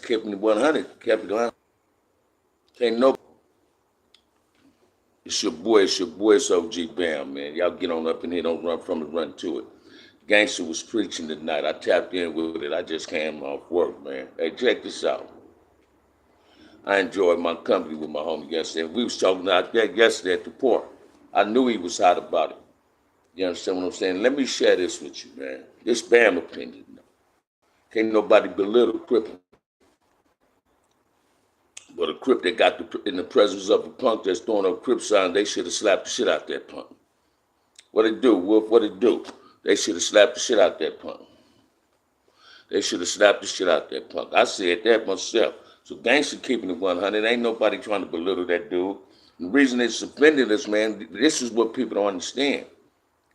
kept me 100, kept it 100. Can't no. It's your boy, it's OG Bam, man. Y'all get on up in here, don't run from it, run to it. Gangster was preaching tonight. I tapped in with it. I just came off work, man. Hey, check this out. I enjoyed my company with my homie yesterday. We was talking about that yesterday at the port. I knew he was hot about it. You understand what I'm saying? Let me share this with you, man. This Bam opinion. Can't nobody belittle Crip. But a Crip that got in the presence of a punk that's throwing up Crip sign, they should have slapped the shit out that punk. What it do, Wolf? What it do? They should have slapped the shit out that punk. They should have slapped the shit out that punk. I said that myself. So gangster keeping it 100. Ain't nobody trying to belittle that dude. And the reason it's offended us, man, this is what people don't understand.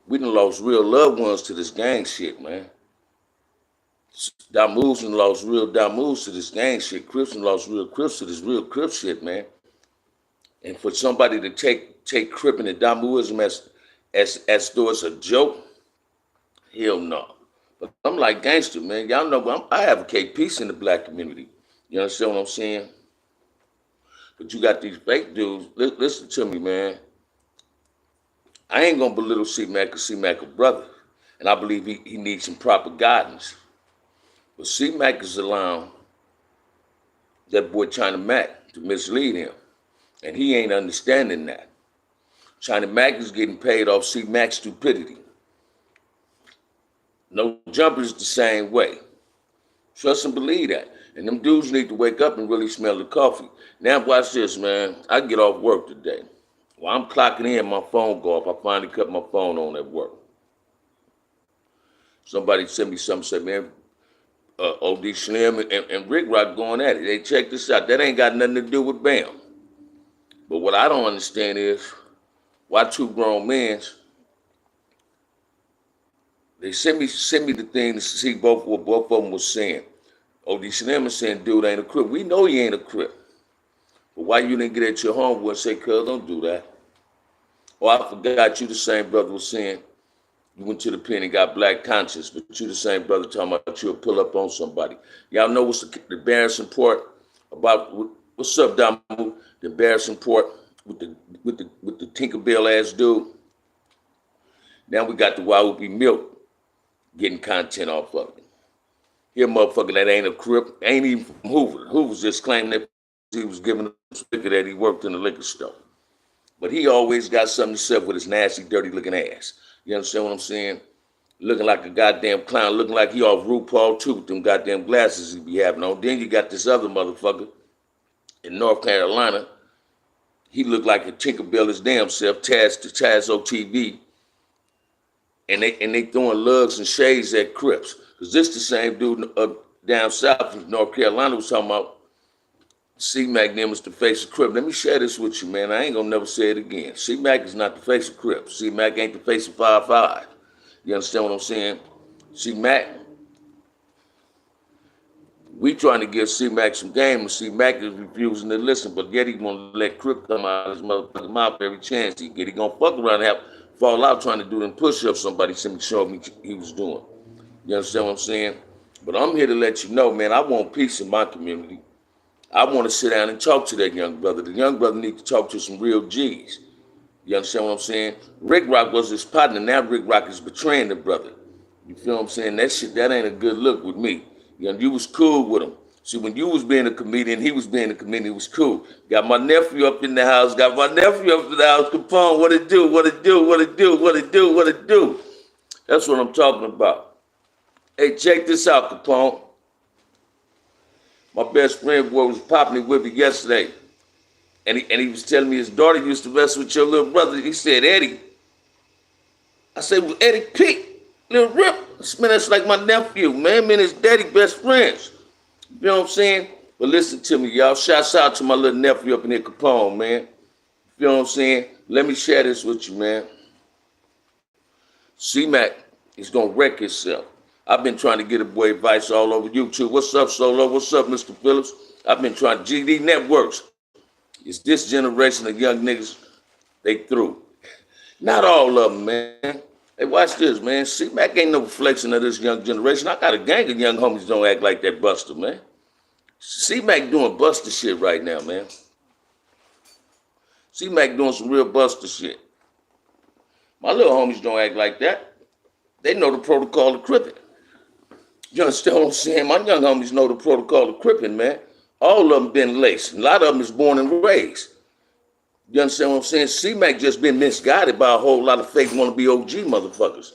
We done lost real loved ones to this gang shit, man. Damoos done lost real Damoos to this gang shit. Crips done lost real Crips to this real Crip shit, man. And for somebody to take Crippin' and Damooism as though it's a joke, hell no. But I'm like gangster, man. Y'all know I advocate peace in the black community. You understand what I'm saying? But you got these fake dudes. Listen to me, man. I ain't gonna belittle C-Mac because C-Mac a brother. And I believe he needs some proper guidance. But C-Mac is allowing that boy China Mac to mislead him. And he ain't understanding that. China Mac is getting paid off C-Mac's stupidity. No Jumpers the same way. Trust and believe that. And them dudes need to wake up and really smell the coffee. Now watch this, man. I get off work today. While I'm clocking in, my phone go off. I finally cut my phone on at work. Somebody sent me something, said, man, OD Slim and Rick Rock going at it. They check this out. That ain't got nothing to do with Bam. But what I don't understand is why two grown men, they sent me the thing to see both what both of them was saying. OD Slim is saying, dude ain't a Crip. We know he ain't a Crip. But why you didn't get at your homeboy and say, cuz, don't do that? Or I forgot you the same brother was saying, you went to the pen and got black conscience, but you the same brother talking about you'll pull up on somebody. Y'all know what's the embarrassing part about, what's up, Damu? The embarrassing part with the Tinkerbell ass dude. Now we got the Waupi Milk getting content off of it. Here, motherfucker, that ain't a Crip, ain't even from Hoover. Hoover's just claiming that he was giving him liquor that he worked in the liquor store. But he always got something to say with his nasty, dirty looking ass. You understand what I'm saying? Looking like a goddamn clown, looking like he off RuPaul too with them goddamn glasses he be having on. Then you got this other motherfucker in North Carolina. He looked like a Tinkerbell his damn self, Taz OTV. And they throwing lugs and shades at Crips. Because this the same dude down south in North Carolina was talking about C-Mac them was the face of Crip. Let me share this with you, man. I ain't gonna never say it again. C-Mac is not the face of Crip. C-Mac ain't the face of 5-5. You understand what I'm saying? C-Mac, we trying to give C-Mac some game, and C-Mac is refusing to listen, but yet he gonna let Crip come out of his motherfucking mouth every chance he get. He gonna fuck around and fall out trying to do them push-ups somebody showed me he was doing. You understand what I'm saying? But I'm here to let you know, man, I want peace in my community. I want to sit down and talk to that young brother. The young brother needs to talk to some real G's. You understand what I'm saying? Rick Rock was his partner. Now Rick Rock is betraying the brother. You feel what I'm saying? That shit, that ain't a good look with me. You know, you was cool with him. See, when you was being a comedian, he was being a comedian, it was cool. Got my nephew up in the house, Capone, what it do, what it do, what it do, what it do, what it do. That's what I'm talking about. Hey, check this out, Capone. My best friend boy was popping it with me yesterday. And he was telling me his daughter used to mess with your little brother. He said, Eddie. I said, well, Eddie P, little Rip. Man, that's like my nephew, man. Me and his daddy best friends. You know what I'm saying? But listen to me, y'all. Shouts out to my little nephew up in here, Capone, man. You know what I'm saying? Let me share this with you, man. C-Mac is going to wreck himself. I've been trying to get a boy advice all over YouTube. What's up, Solo? What's up, Mr. Phillips? I've been trying GD Networks. It's this generation of young niggas, they through. Not all of them, man. Hey, watch this, man. C-Mac ain't no reflection of this young generation. I got a gang of young homies don't act like that Buster, man. C-Mac doing buster shit right now, man. C-Mac doing some real buster shit. My little homies don't act like that. They know the protocol of cripping. You understand what I'm saying? My young homies know the protocol of cripping, man. All of them been laced. A lot of them is born and raised. You understand what I'm saying? C-Mac just been misguided by a whole lot of fake wannabe OG motherfuckers.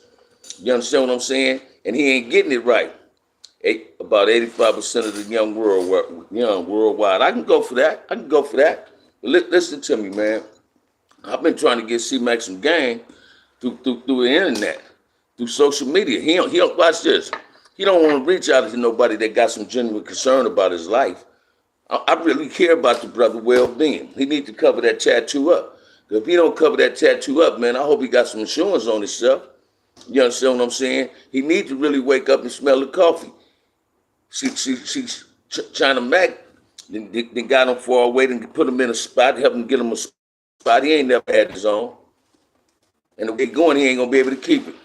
You understand what I'm saying? And he ain't getting it right. About 85% of the young worldwide. I can go for that. But listen to me, man. I've been trying to get C-Mac some game through the internet, through social media. He don't watch this. He don't want to reach out to nobody that got some genuine concern about his life. I really care about the brother well-being. He need to cover that tattoo up. If he don't cover that tattoo up, man, I hope he got some insurance on himself. You understand what I'm saying? He need to really wake up and smell the coffee. China Mac then got him far away and put him in a spot, help him get him a spot. He ain't never had his own. And if they going, he ain't gonna be able to keep it.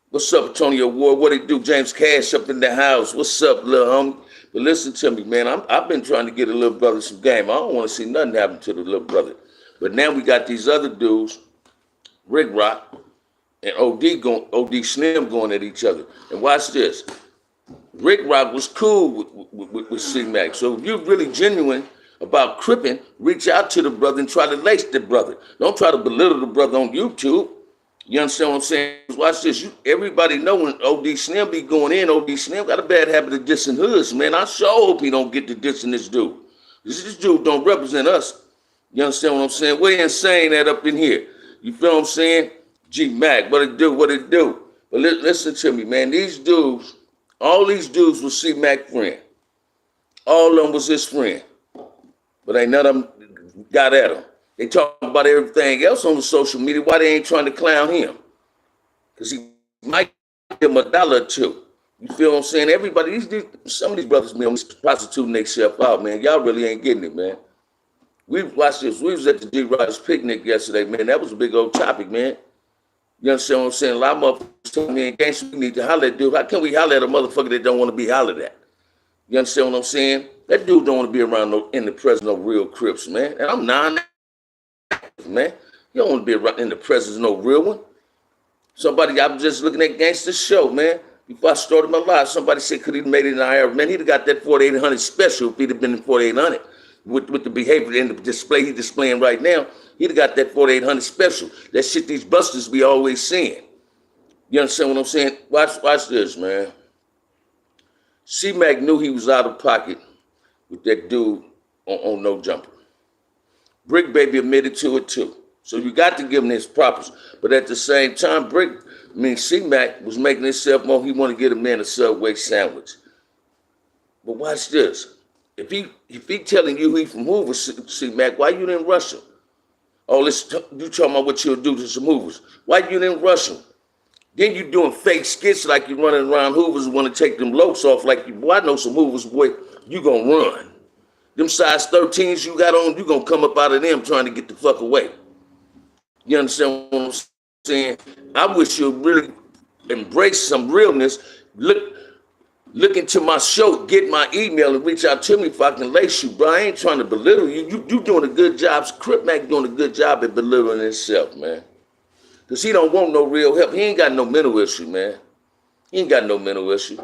What's up, Antonio Ward? What it do? James Cash up in the house. What's up, little homie? But listen to me, man. I've been trying to get a little brother some game. I don't want to see nothing happen to the little brother. But now we got these other dudes, Rick Rock and OD Slim going at each other. And watch this. Rick Rock was cool with C-Mac. So if you're really genuine about cripping, reach out to the brother and try to lace the brother. Don't try to belittle the brother on YouTube. You understand what I'm saying? Watch this. Everybody know when OD Slim be going in, OD Slim got a bad habit of dissing hoods, man. I sure hope he don't get to dissing this dude. This dude don't represent us. You understand what I'm saying? We're insane that up in here. You feel what I'm saying? G-Mac, what it do? But listen to me, man. These dudes, all these dudes was C-Mac friend. All of them was his friend. But ain't none of them got at him. They talk about everything else on the social media. Why they ain't trying to clown him? Because he might give him $1 or two. You feel what I'm saying? Everybody, some of these brothers, man, prostituting themselves out, man. Y'all really ain't getting it, man. We watched this. We was at the G Riders picnic yesterday, man. That was a big old topic, man. You understand what I'm saying? A lot of motherfuckers told me in gangster, we need to holler at dude. How can we holler at a motherfucker that don't want to be hollered at? You understand what I'm saying? That dude don't want to be around in the presence of real Crips, man. And I'm man. You don't want to be around in the presence of no real one. I was just looking at Gangsta Show, man. Before I started my life, somebody said, could he have made it in our era? Man, he'd have got that 4800 special if he'd have been in 4800. With the behavior and the display he's displaying right now, he'd have got that 4800 special. That shit these busters be always seeing. You understand what I'm saying? Watch this, man. C-Mac knew he was out of pocket with that dude on No Jumper. Brick Baby admitted to it too. So you got to give him his propers. But at the same time, C-Mac was making himself more, he want to get a man a Subway sandwich. But watch this. If he telling you he from Hoover, C-Mac, why you didn't rush him? Oh, you talking about what you'll do to some Hoovers. Why you didn't rush him? Then you doing fake skits like you running around Hoovers and want to take them locs off like you, boy, I know some Hoovers, boy, you gonna run. Them size 13s you got on, you gonna come up out of them trying to get the fuck away. You understand what I'm saying? I wish you'd really embrace some realness. Look into my show, get my email, and reach out to me if I can lace you, bro. I ain't trying to belittle you. You doing a good job. Crip Mac doing a good job at belittling himself, man. Because he don't want no real help. He ain't got no mental issue, man. He ain't got no mental issue.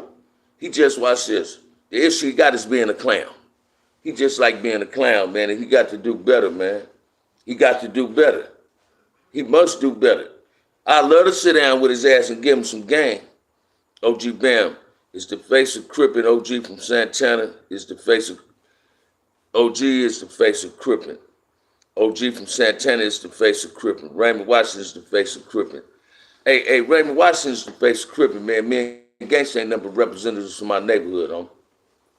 He just, watch this. The issue he got is being a clown. He just like being a clown, man, and he got to do better, man. He got to do better. He must do better. I'd love to sit down with his ass and give him some game. OG Bam is the face of Crippin'. OG from Santana is the face of... OG is the face of Crippin'. OG from Santana is the face of Crippin'. Raymond Washington is the face of Crippin'. Hey, Raymond Washington is the face of Crippin', man. Me and Gangsta ain't number representatives from my neighborhood, homie.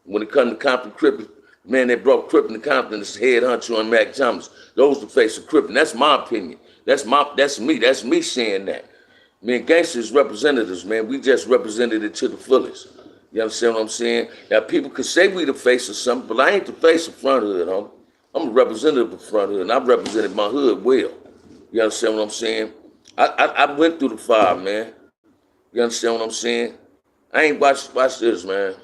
When it comes to Compton Crippin', man, they brought Crippin' to Compton as head honcho and Mac Thomas. Those the face of Crippin'. That's my opinion. That's me. That's me saying that. Me and Gangsta is representatives, man. We just represented it to the fullest. You understand what I'm saying? Now, people could say we the face of something, but I ain't the face of Front Hood, homie. I'm a representative of Front Hood, and I've represented my hood well. You understand what I'm saying? I went through the fire, man. You understand what I'm saying? I ain't watch this, man.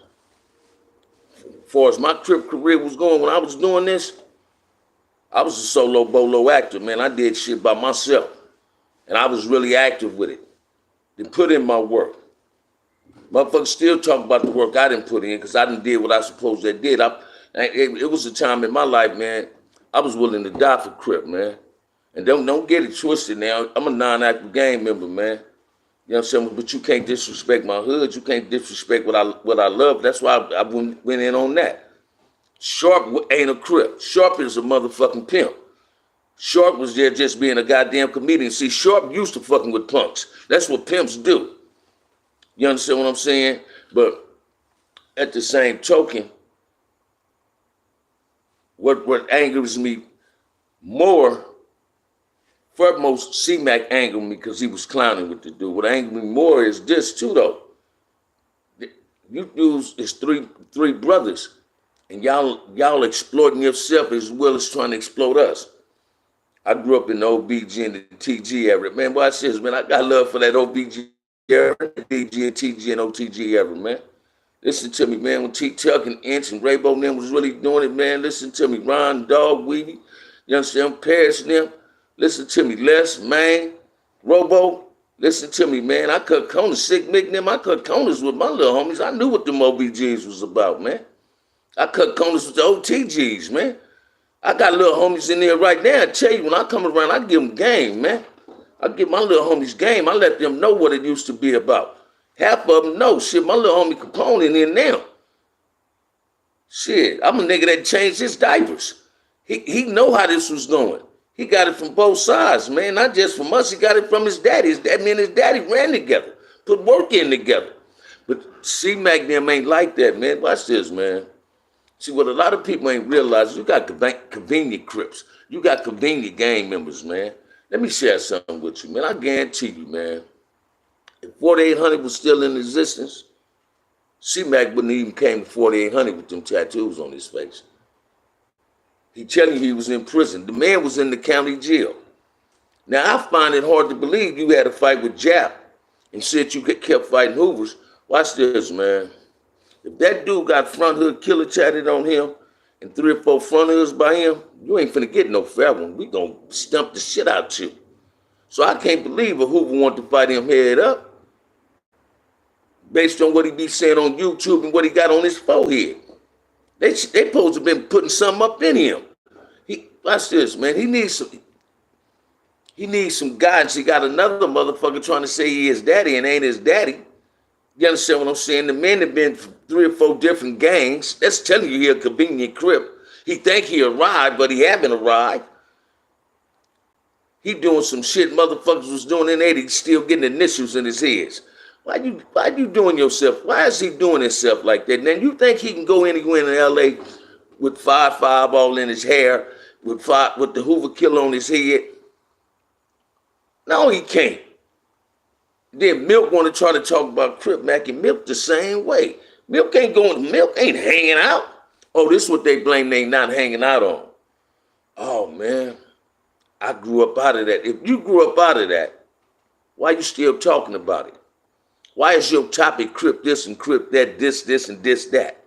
far as my Crip career was going, when I was doing this, I was a solo bolo actor, man. I did shit by myself. And I was really active with it. They put in my work. Motherfuckers still talk about the work I didn't put in because I didn't did what I supposed to did. It was a time in my life, man, I was willing to die for Crip, man. And don't get it twisted now. I'm a non-active gang member, man. You know what I'm saying? But you can't disrespect my hood. You can't disrespect what I love. That's why I went in on that. Sharp ain't a Crip. Sharp is a motherfucking pimp. Sharp was there just being a goddamn comedian. See, Sharp used to fucking with punks. That's what pimps do. You understand what I'm saying? But at the same token, what angers me more, foremost, C-Mac angered me because he was clowning with the dude. What angers me more is this too, though. You dudes is three brothers, and y'all exploiting yourself as well as trying to exploit us. I grew up in the OBG and the TG era. Man, watch this, man. I got love for that OBG era, DG and TG and OTG era, man. Listen to me, man. When T-Tuck and Inch and Raybo and them was really doing it, man. Listen to me. Ron, Dog, Weedy, you understand? Paris and them. Listen to me. Les, Man, Robo. Listen to me, man. I cut corners, Sick Mick and them. I cut corners with my little homies. I knew what them OBGs was about, man. I cut corners with the OTGs, man. I got little homies in there right now. I tell you, when I come around, I give them game, man. I give my little homies game. I let them know what it used to be about. Half of them know. Shit, my little homie Capone in there now. Shit, I'm a nigga that changed his diapers. He know how this was going. He got it from both sides, man. Not just from us. He got it from his daddy. His dad, me and his daddy ran together. Put work in together. But C-Mac them ain't like that, man. Watch this, man. See, what a lot of people ain't realized, you got convenient Crips. You got convenient gang members, man. Let me share something with you, man. I guarantee you, man. If 4800 was still in existence, C-Mac wouldn't even came to 4800 with them tattoos on his face. He telling you he was in prison. The man was in the county jail. Now, I find it hard to believe you had a fight with Jap and said you kept fighting Hoovers. Watch this, man. If that dude got front hood killer tatted on him and 3 or 4 front hoods by him, you ain't finna get no fair one. We gonna stump the shit out you. So I can't believe a Hoover wanted to fight him head up based on what he be saying on YouTube and what he got on his forehead. They supposed to have been putting something up in him. Watch this, man. He needs some guidance. He got another motherfucker trying to say he is daddy and ain't his daddy. You understand what I'm saying? The man have been 3 or 4 different gangs. That's telling you he a convenient Crip. He think he arrived, but he haven't arrived. He doing some shit motherfuckers was doing in the 80s, still getting initials in his heads. Why you doing yourself? Why is he doing himself like that? Now, you think he can go anywhere in L.A. with 5 all in his hair, with the Hoover killer on his head? No, he can't. Then Milk want to try to talk about Crip Mac, and Milk the same way. Milk ain't hanging out. Oh, this is what they blame they not hanging out on. Oh, man. I grew up out of that. If you grew up out of that, why you still talking about it? Why is your topic Crip this and Crip that, this and this that?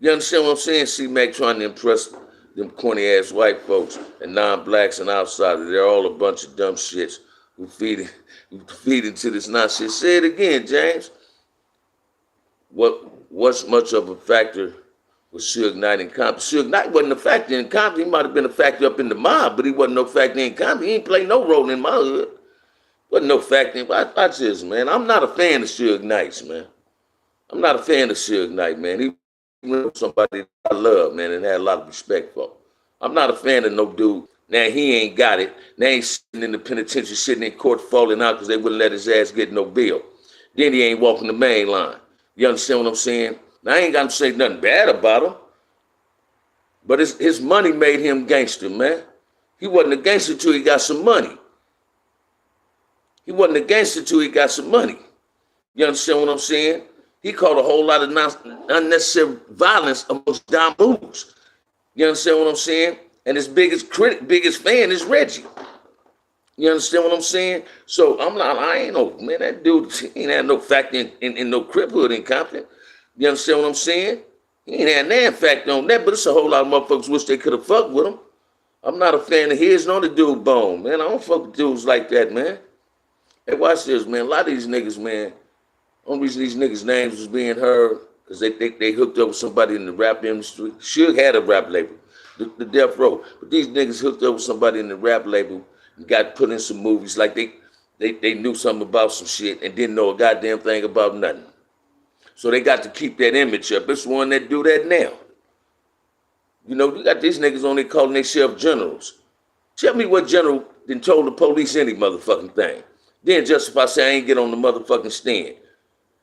You understand what I'm saying? C-Mac trying to impress them corny-ass white folks and non-blacks and outsiders. They're all a bunch of dumb shits who feed into this nonsense. Say it again, James. What's much of a factor with Suge Knight and Compton? Suge Knight wasn't a factor in Compton. He might have been a factor up in the mob, but he wasn't no factor in Compton. He ain't played no role in my hood. Wasn't no factor. Watch this, man. I'm not a fan of Suge Knight, man. I'm not a fan of Suge Knight, man. He was somebody I love, man, and had a lot of respect for. I'm not a fan of no dude. Now he ain't got it. Now he's sitting in the penitentiary, sitting in court falling out because they wouldn't let his ass get no bail. Then he ain't walking the main line. You understand what I'm saying? Now I ain't got to say nothing bad about him. But his money made him gangster, man. He wasn't a gangster till he got some money. He wasn't a gangster till he got some money. You understand what I'm saying? He caught a whole lot of unnecessary violence amongst Don Moves. You understand what I'm saying? And his biggest fan is Reggie. You understand what I'm saying? So I ain't no, man, that dude ain't had no factor in no Crip hood in Compton. You understand what I'm saying? He ain't had an impact on that, but it's a whole lot of motherfuckers wish they could have fucked with him. I'm not a fan of his nor the dude Bone, man. I don't fuck with dudes like that, man. Hey, watch this, man. A lot of these niggas, man, only reason these niggas' names was being heard because they hooked up with somebody in the rap industry. Suge had a rap label, the Death Row. But these niggas hooked up with somebody in the rap label and got put in some movies like they knew something about some shit and didn't know a goddamn thing about nothing. So they got to keep that image up. It's one that do that now. You know, you got these niggas on there calling themselves generals. Tell me what general then told the police any motherfucking thing. Then justify say I ain't get on the motherfucking stand,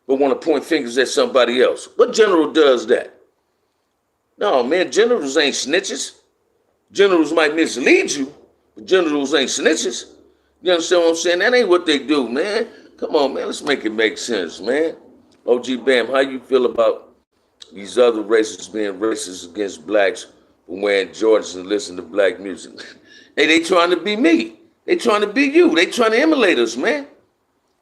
but want to point fingers at somebody else. What general does that? No, man, generals ain't snitches. Generals might mislead you, but generals ain't snitches. You understand what I'm saying? That ain't what they do, man. Come on, man, let's make it make sense, man. OG Bam, how you feel about these other races being racist against blacks for wearing Jordans and listening to black music? Hey, they trying to be me. They trying to be you. They trying to emulate us, man.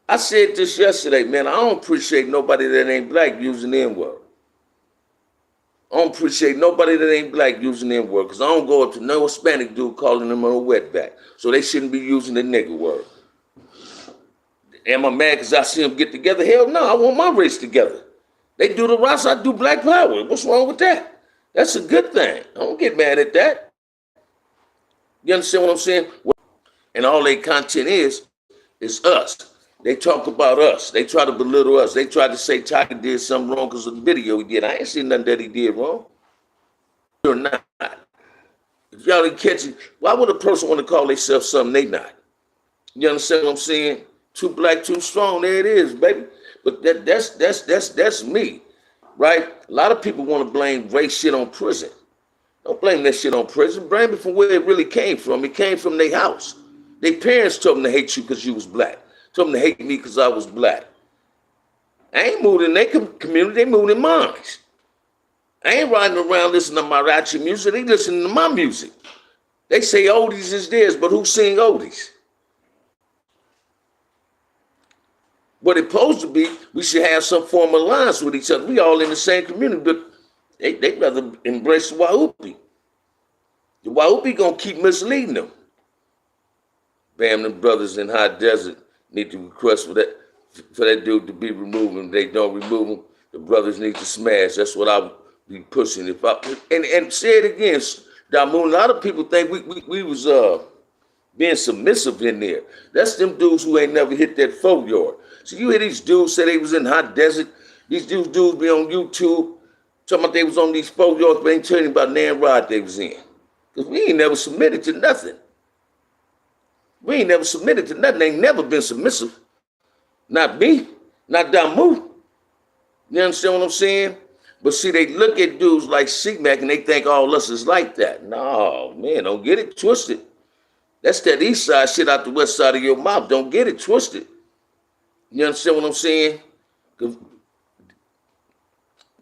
I said this yesterday, man. I don't appreciate nobody that ain't black using the N-word. I don't appreciate nobody that ain't black using the N-word because I don't go up to no Hispanic dude calling them a wetback. So they shouldn't be using the nigger word. Am I mad because I see them get together? Hell no, I want my race together. They do the Ross, I do Black Power. What's wrong with that? That's a good thing. I don't get mad at that. You understand what I'm saying? And all their content is us. They talk about us. They try to belittle us. They try to say Tiger did something wrong because of the video he did. I ain't seen nothing that he did wrong. Or not. If y'all didn't catch it, why would a person want to call themselves something they not? You understand what I'm saying? Too black, too strong. There it is, baby. But that's me, right? A lot of people want to blame race shit on prison. Don't blame that shit on prison. Blame it from where it really came from. It came from their house. Their parents told them to hate you because you was black. Told them to hate me because I was black. I ain't moved in their community. They moved in mine. I ain't riding around listening to Mariachi music. They listening to my music. They say oldies is theirs, but who sing oldies? What it's supposed to be, we should have some form of alliance with each other. We all in the same community, but they rather embrace the Wahoopi. The Wahoopi gonna keep misleading them. Bam, them brothers in High Desert need to request for that dude to be removed. And if they don't remove him, the brothers need to smash. That's what I would be pushing. And say it again, Damoon, a lot of people think we was being submissive in there. That's them dudes who ain't never hit that 4-yard. So you hear these dudes say they was in Hot Desert. These dudes be on YouTube talking about they was on these 4-yards, but ain't telling you about Nan Rod they was in. Because we ain't never submitted to nothing. We ain't never submitted to nothing. Ain't never been submissive. Not me, not Damu. You understand what I'm saying? But see, they look at dudes like C-Mac and they think all us is like that. No, man, don't get it twisted. That's that east side shit out the west side of your mouth. Don't get it twisted. You understand what I'm saying?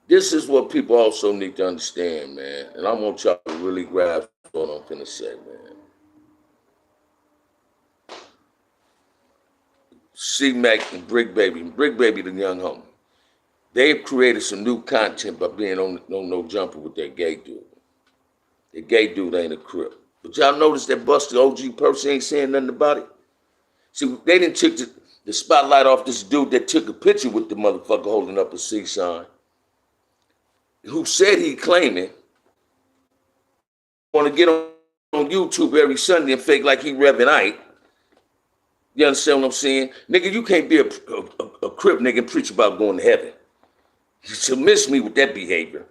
This is what people also need to understand, man. And I want y'all to really grasp what I'm finna say, man. C-Mac and Brick Baby the young homie, they've created some new content by being on No Jumper with that gay dude. The gay dude ain't a crip. But y'all notice that Buster OG Percy ain't saying nothing about it? See, they didn't take the spotlight off this dude that took a picture with the motherfucker holding up a C sign, who said he claiming want to get on YouTube every Sunday and fake like he Reverend Ike. You understand what I'm saying? Nigga, you can't be a crip nigga and preach about going to heaven. You miss me with that behavior.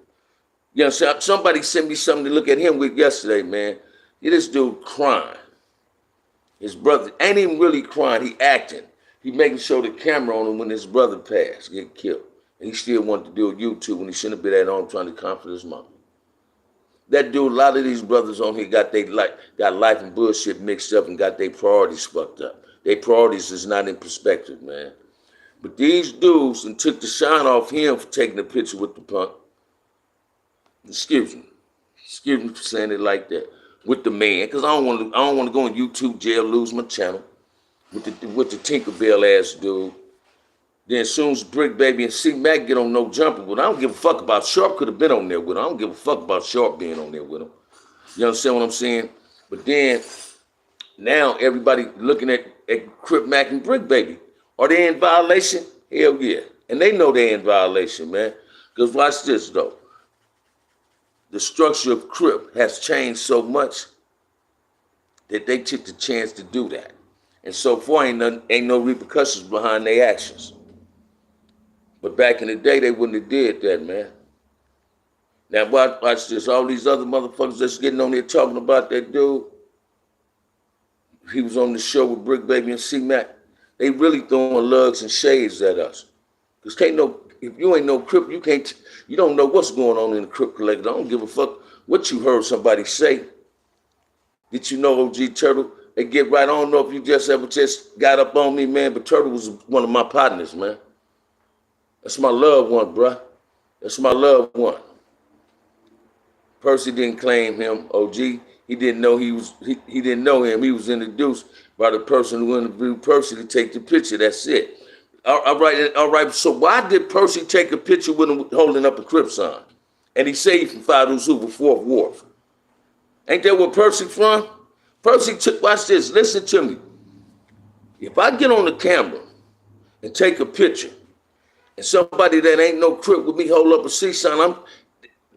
You understand? Somebody sent me something to look at him with yesterday, man. This dude crying. His brother ain't even really crying, he acting. He making sure the camera on him when his brother passed, get killed. And he still wanted to do a YouTube when he shouldn't have been at home trying to comfort his mom. That dude, a lot of these brothers on here got life and bullshit mixed up and got their priorities fucked up. Their priorities is not in perspective, man. But these dudes and took the shine off him for taking a picture with the punk. Excuse me for saying it like that. With the man, because I don't want to go in YouTube jail, lose my channel with the Tinkerbell ass dude. Then as soon as Brick Baby and C-Mac get on No Jumper, but I don't give a fuck about Sharp could have been on there with him. I don't give a fuck about Sharp being on there with him. You understand what I'm saying? But then now everybody looking at Crip Mac and Brick Baby. Are they in violation? Hell yeah. And they know they're in violation, man. Because watch this, though. The structure of Crip has changed so much that they took the chance to do that. And so far, ain't no repercussions behind their actions. But back in the day, they wouldn't have did that, man. Now, watch this. All these other motherfuckers that's getting on there talking about that dude, he was on the show with Brick Baby and C-Mac. They really throwing lugs and shades at us. Because if you ain't no Crip, you don't know what's going on in the Crip Collective. I don't give a fuck what you heard somebody say. Did you know OG Turtle? They get right. I don't know if you just ever got up on me, man, but Turtle was one of my partners, man. That's my loved one, bruh. That's my loved one. Percy didn't claim him, OG. He didn't know he didn't know him. He was introduced by the person who interviewed Percy to take the picture. That's it. All right. So why did Percy take a picture with him holding up a Crip sign? And he saved from Fido's Hoover, 4th Wharf. Ain't that where Percy from? Percy took, watch this, listen to me. If I get on the camera and take a picture, and somebody that ain't no Crip with me hold up a C sign,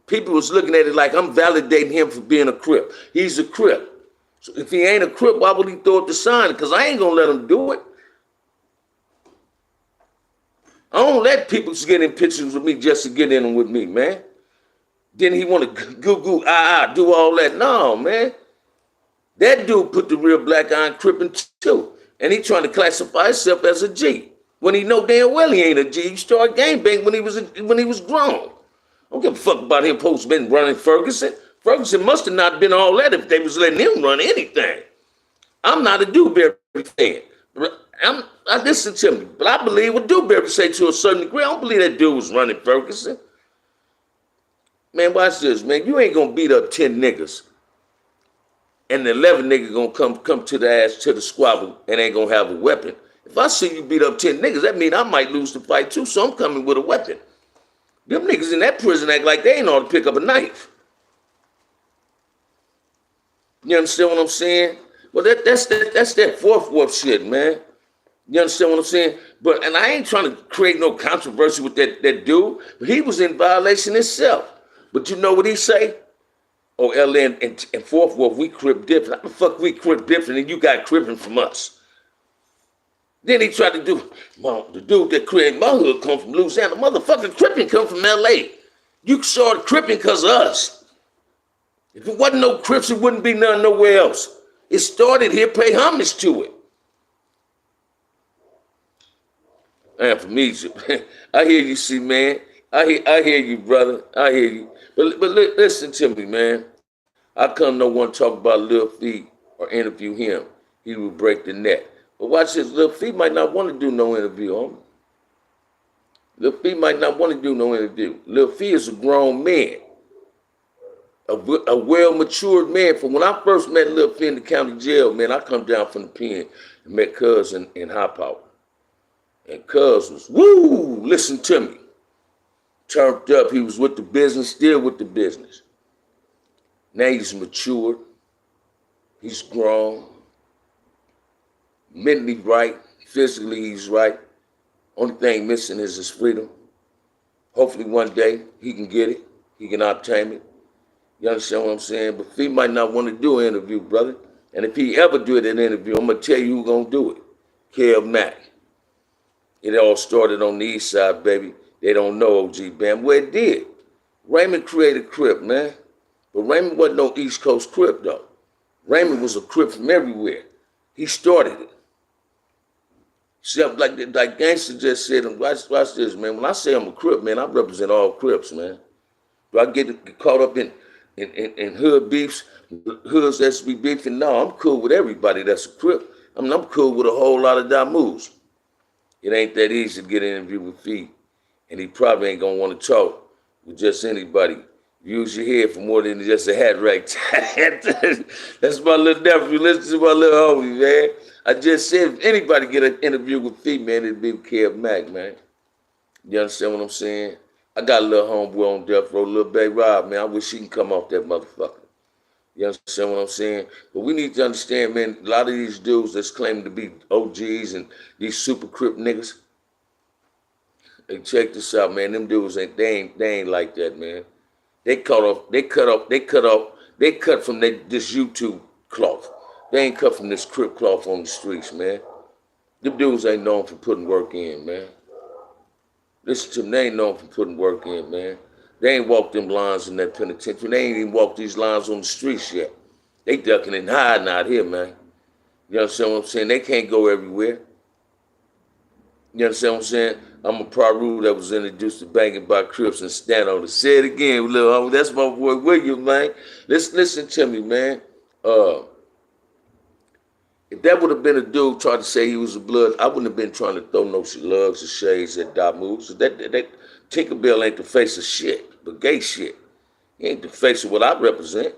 people was looking at it like I'm validating him for being a Crip. He's a Crip. So if he ain't a Crip, why would he throw up the sign? Because I ain't gonna let him do it. I don't let people get in pictures with me just to get in them with me, man. Then he want to do all that. No, man. That dude put the real Black Iron Crip in too. And he trying to classify himself as a G. When he know damn well he ain't a G. He started gangbang when he was grown. I don't give a fuck about him post been running Ferguson. Ferguson must have not been all that if they was letting him run anything. I'm not a Dewberry fan. I listen to me, but I believe what Dewberry say to a certain degree. I don't believe that dude was running Ferguson. Man, watch this, man. You ain't gonna beat up 10 niggas. And the 11 nigga gonna come to the ass to the squabble and ain't gonna have a weapon. If I see you beat up 10 niggas, that mean I might lose the fight too, so I'm coming with a weapon. Them niggas in that prison act like they ain't ought to pick up a knife. You understand what I'm saying? Well, that's that 4th Wharf shit, man. You understand what I'm saying? And I ain't trying to create no controversy with that dude, but he was in violation himself. But you know what he say? Oh, LA and 4th Wharf, we Crip different. How the fuck we Crip different and you got cripping from us? Then he tried to do, well, the dude that created my hood come from Louisiana. Motherfucking Crippin come from LA. You started Crippin because of us. If it wasn't no Crips, it wouldn't be none nowhere else. It started here, pay homage to it. Man, from Egypt. I hear you, see, man. I hear you, brother. I hear you. But listen to me, man. How come no one talk about Lil Fee or interview him? He would break the net. But watch this. Lil Fee might not want to do no interview, homie. Lil Fee might not want to do no interview. Lil Fee is a grown man. A well-matured man. From when I first met Lil Fee in the county jail, man, I come down from the pen and met Cuz in High Power. And Cuz was, woo, listen to me. Turned up, he was with the business, still with the business. Now he's matured. He's grown. Mentally right, physically he's right. Only thing missing is his freedom. Hopefully one day he can get it. He can obtain it. You understand what I'm saying? But Fee might not want to do an interview, brother. And if he ever do an interview, I'm going to tell you who's going to do it. Kev Mack. It all started on the east side, baby. They don't know OG Bam. Well, it did. Raymond created Crip, man. But Raymond wasn't no East Coast Crip, though. Raymond was a Crip from everywhere. He started it. See, like Gangster just said, watch this, man. When I say I'm a Crip, man, I represent all Crips, man. Do I get caught up in hood beefs, hoods that's be beefing? No, I'm cool with everybody that's a Crip. I mean, I'm cool with a whole lot of Damus. It ain't that easy to get an interview with Fee. And he probably ain't gonna want to talk with just anybody. Use your head for more than just a hat rack. That's my little nephew. Listen to my little homie, man. I just said if anybody get an interview with me, man, it'd be Kev Mack, man. You understand what I'm saying? I got a little homeboy on death row, little Bay Rob, man. I wish he can come off that motherfucker. You understand what I'm saying? But we need to understand, man, a lot of these dudes that's claiming to be OGs and these super crip niggas, hey, check this out, man. Them dudes ain't like that, man. They cut from this YouTube cloth. They ain't cut from this crip cloth on the streets, man. Them dudes ain't known for putting work in, man. Listen to them, they ain't known for putting work in, man. They ain't walked them lines in that penitentiary. They ain't even walked these lines on the streets yet. They ducking and hiding out here, man. You understand what I'm saying? They can't go everywhere. You understand what I'm saying? I'm a Paru that was introduced to banging by Crips and stand on it. Say it again, little homie. That's my boy William, man. Listen to me, man. If that would have been a dude trying to say he was a blood, I wouldn't have been trying to throw no lugs or shades at Dot Moves. That Tinkerbell ain't the face of shit, but gay shit. He ain't the face of what I represent.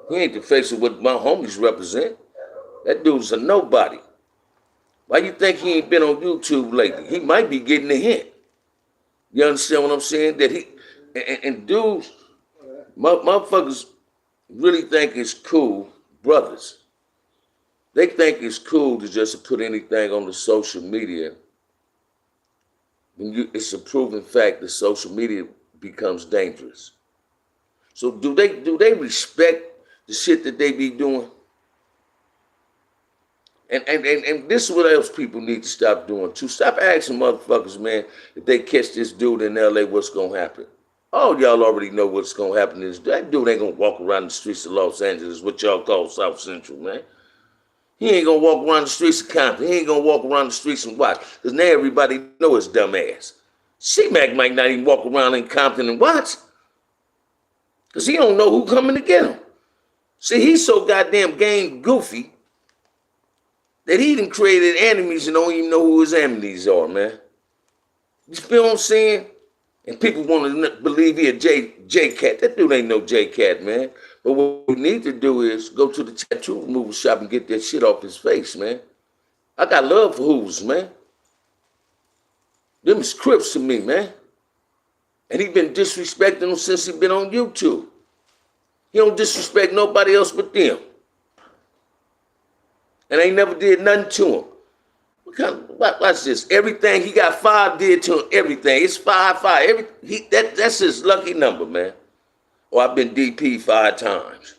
He ain't the face of what my homies represent. That dude's a nobody. Why you think he ain't been on YouTube lately? He might be getting a hint. You understand what I'm saying? That he and dudes, motherfuckers really think it's cool, brothers. They think it's cool to just put anything on the social media. It's a proven fact that social media becomes dangerous. So do they respect the shit that they be doing? And this is what else people need to stop doing too. Stop asking motherfuckers, man, if they catch this dude in LA, what's gonna happen? Oh, y'all already know what's gonna happen. That dude ain't gonna walk around the streets of Los Angeles, what y'all call South Central, man. He ain't gonna walk around the streets of Compton. He ain't gonna walk around the streets and watch. Because now everybody know his dumb ass. C-Mac might not even walk around in Compton and watch. Because he don't know who coming to get him. See, he's so goddamn game goofy that he done created enemies and don't even know who his enemies are, man. You feel what I'm saying? And people want to believe he a J-Cat. That dude ain't no J-Cat, man. But what we need to do is go to the tattoo removal shop and get that shit off his face, man. I got love for Hoovers, man. Them is Crips to me, man. And he been disrespecting them since he been on YouTube. He don't disrespect nobody else but them. And they never did nothing to him. Watch this. Everything he got 5 did to him. Everything. It's 5. That's his lucky number, man. Or I've been DP 5 times.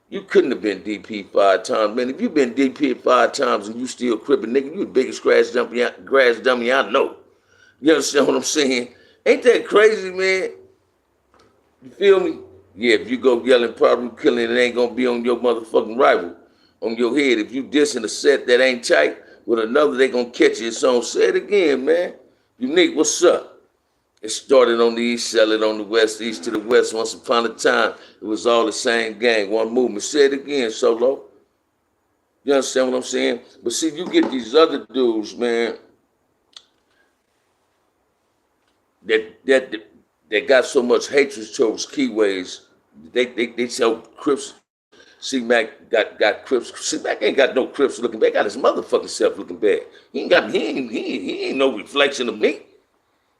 You couldn't have been DP 5 times, man. If you've been DP 5 times and you still crippin', nigga, you the biggest grass dummy I know. You understand what I'm saying? Ain't that crazy, man? You feel me? Yeah, if you go yelling Paru killing, it ain't gonna be on your motherfucking rival, on your head. If you dissing a set that ain't tight with another, they gonna catch you. So say it again, man. Unique, what's up? It started on the east, sell it on the west, east to the west. Once upon a time, it was all the same gang, one movement. Say it again, Solo. You understand what I'm saying? But see, you get these other dudes, man, that got so much hatred towards Keyways. They sell Crips. C-Mac got Crips. C-Mac ain't got no Crips looking bad. Got his motherfucking self looking bad. He ain't no reflection of me.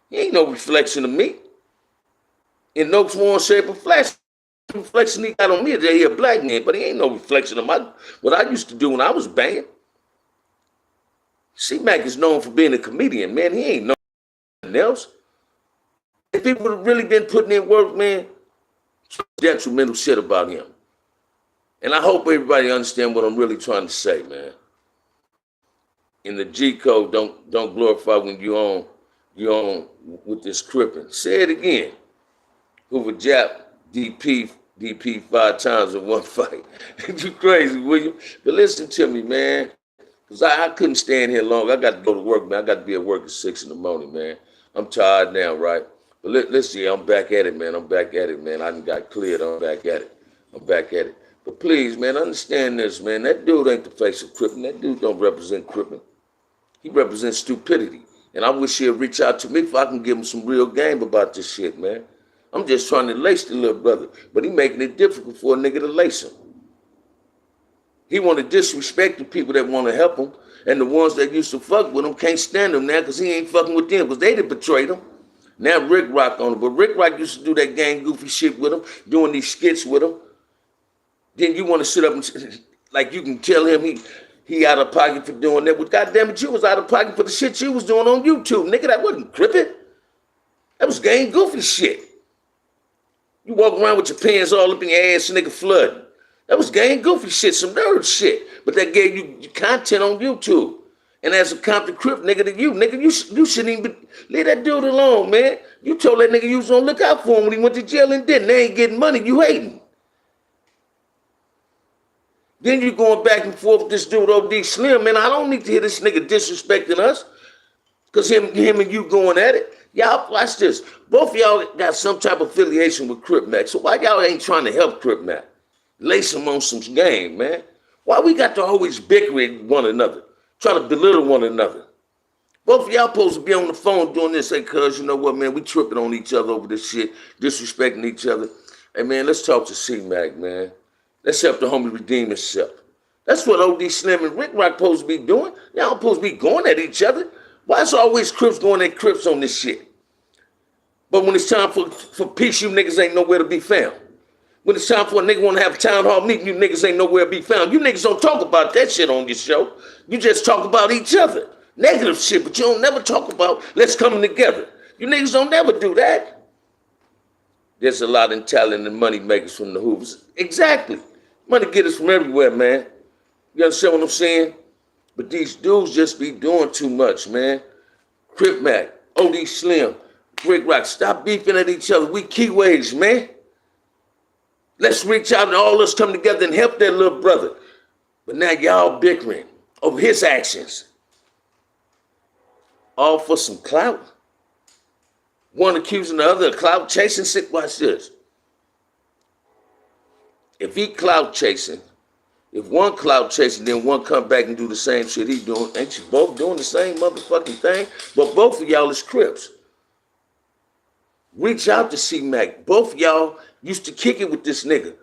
He ain't no reflection of me. In no form, shape, or flash. The reflection he got on me is that he a black man, but he ain't no reflection of what I used to do when I was banging. C-Mac is known for being a comedian, man. He ain't nothing else. If people have really been putting in work, man, detrimental shit about him. And I hope everybody understand what I'm really trying to say, man. In the G code, don't glorify when you on with this cripping. Say it again. Hoover Jap DP 5 times in one fight. You crazy, William? But listen to me, man. Because I couldn't stand here long. I got to go to work, man. I got to be at work at 6 in the morning, man. I'm tired now, right? But let's see. I'm back at it, man. I done got cleared. I'm back at it. But please, man, understand this, man. That dude ain't the face of cripping. That dude don't represent cripping. He represents stupidity. And I wish he'd reach out to me if I can give him some real game about this shit, man. I'm just trying to lace the little brother. But he making it difficult for a nigga to lace him. He want to disrespect the people that want to help him. And the ones that used to fuck with him can't stand him now because he ain't fucking with them because they done betrayed him. Now Rick Rock on him. But Rick Rock used to do that gang goofy shit with him, doing these skits with him. Then you want to sit up and like you can tell him he out of pocket for doing that. But goddamn it, you was out of pocket for the shit you was doing on YouTube, nigga. That wasn't crippin'. That was gang goofy shit. You walk around with your pants all up in your ass, nigga, flooding. That was gang goofy shit, some nerd shit. But that gave you content on YouTube. And as a Compton Crip nigga to you, nigga, you shouldn't even leave that dude alone, man. You told that nigga you was gonna look out for him when he went to jail and didn't. They ain't getting money, you hating. Then you going back and forth with this dude OD Slim, man. I don't need to hear this nigga disrespecting us. Because him and you going at it. Y'all, watch this. Both of y'all got some type of affiliation with Crip Mac. So why y'all ain't trying to help Crip Mac? Lace him on some game, man. Why we got to always bicker at one another? Try to belittle one another. Both of y'all supposed to be on the phone doing this. Hey, cuz, you know what, man? We tripping on each other over this shit, disrespecting each other. Hey, man, let's talk to C-Mac, man. Let's help the homie redeem himself. That's what OD Slim and Rick Rock supposed to be doing. Y'all supposed to be going at each other. Why is always Crips going at Crips on this shit? But when it's time for peace, you niggas ain't nowhere to be found. When it's time for a nigga want to have a town hall meeting, you niggas ain't nowhere to be found. You niggas don't talk about that shit on your show. You just talk about each other. Negative shit, but you don't never talk about let's come together. You niggas don't never do that. There's a lot of talent and money makers from the Hoovers. Exactly. Money get us from everywhere, man. You understand what I'm saying? But these dudes just be doing too much, man. Crip Mac, OD Slim, Rick Rock, stop beefing at each other. We Keyways, man. Let's reach out and all us come together and help that little brother. But now y'all bickering over his actions. All for some clout. One accusing the other of clout chasing. Watch this. If he clout chasing, if one clout chasing, then one come back and do the same shit he doing, ain't you both doing the same motherfucking thing? But both of y'all is Crips. Reach out to C-Mac. Both of y'all used to kick it with this nigga.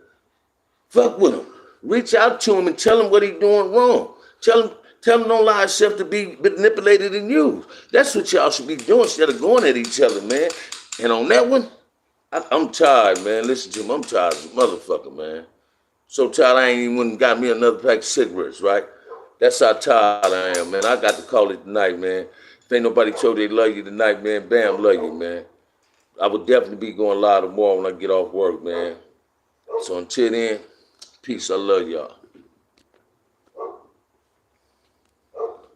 Fuck with him. Reach out to him and tell him what he doing wrong. Tell him don't allow himself to be manipulated and used. That's what y'all should be doing instead of going at each other, man. And on that one, I'm tired, man. Listen to him. I'm tired as a motherfucker, man. So tired I ain't even got me another pack of cigarettes, right? That's how tired I am, man. I got to call it tonight, man. If ain't nobody told they love you tonight, man, Bam love you, man. I will definitely be going live tomorrow when I get off work, man. So until then, peace. I love y'all.